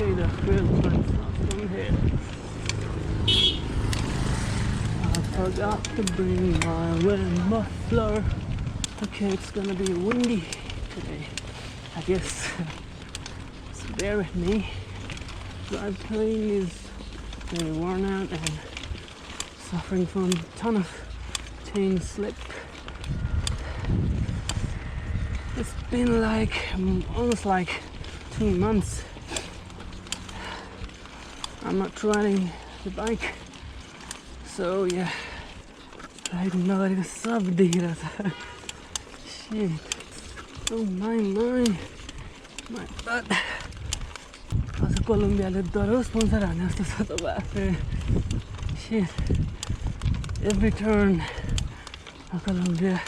Okay, the real fun stuff from here. I forgot to bring my wind muffler. Okay, it's gonna be windy today, I guess. So bear with me. Drivetrain is very worn out and suffering from a ton of chain slip. It's been like almost like 2 months I'm not riding the bike, so yeah, riding nobody subdira. Shit, oh my butt. As Colombia le daro sponsor haने जस्तो छ त बाफरे. Shit, every turn Colombia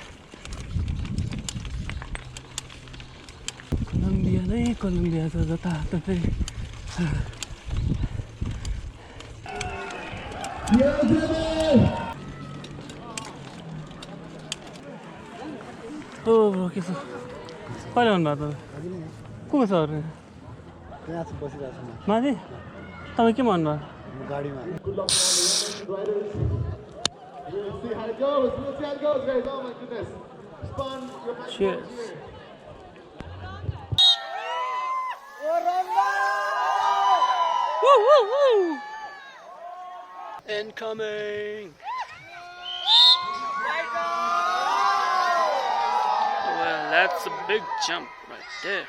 छ जता फेरि. Oh, के छ? कहिले आउनुभयो तपाईँ? को छ अरे? यहाँ चाहिँ बसिरहेको छु म. माथि? तपाईँ के भन्नुभयो? गाडीमा. Cheers. Woo, woo, woo. Incoming. Well, that's a big jump right there.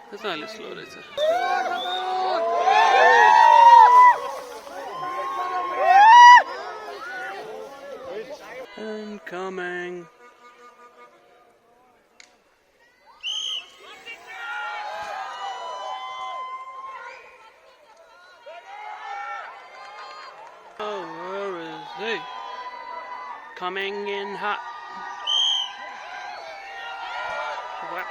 That's not really slow, right, sir? Incoming. Oh, where is he? Coming in hot. Wow.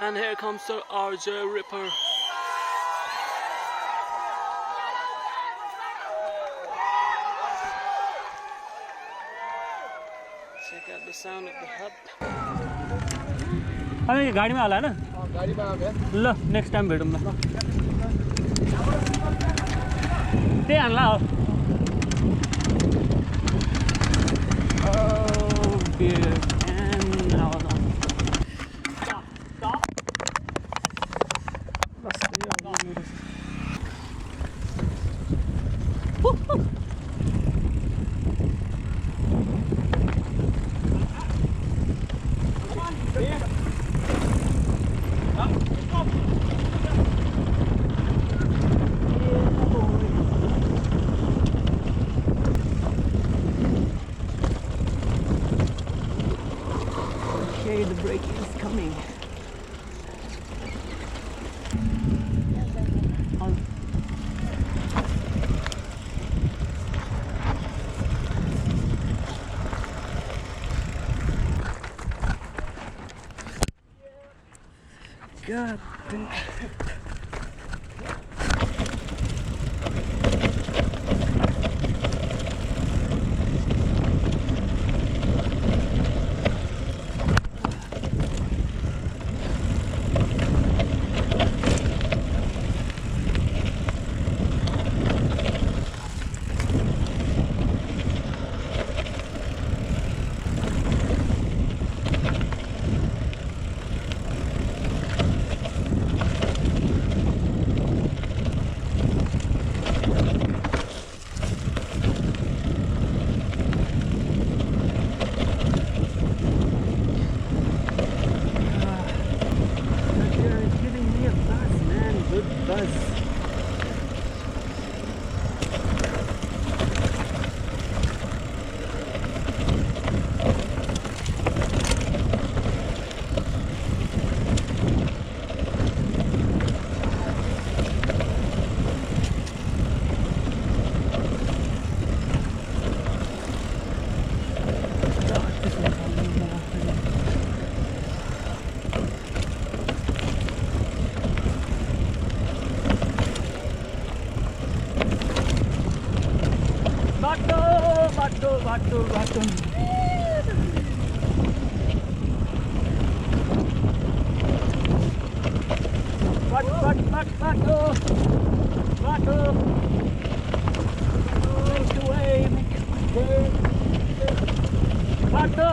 And here comes Sir RJ Ripper. Check out the sound of the hub. अरे गाडी में आला है ना? गाडी में आ गया. लो next time भेटौँ ल. त्यही हान्ला हो. Oh dear. And now on. Stop. Okay, the break is coming. God damn. Batu. Batu. Make the way. Batu.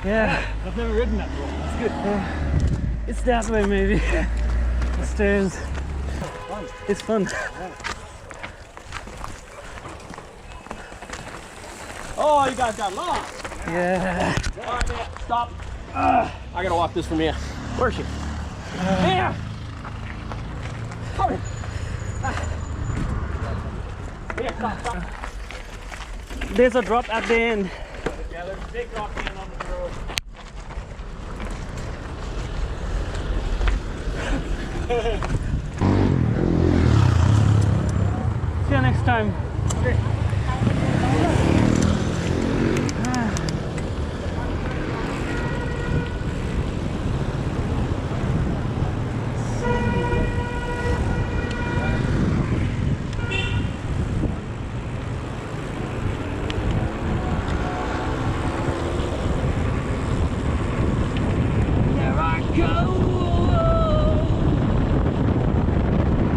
Yeah, I've never ridden that before. That's good. it's that way maybe. The stairs. Fun. It's fun. Oh, you guys got lost. Yeah. All right, man, stop. I gotta walk this from here. Where's she? Here. Come here. Here, stop. There's a drop at the end. Yeah, there's a big drop in on the road. See you next time.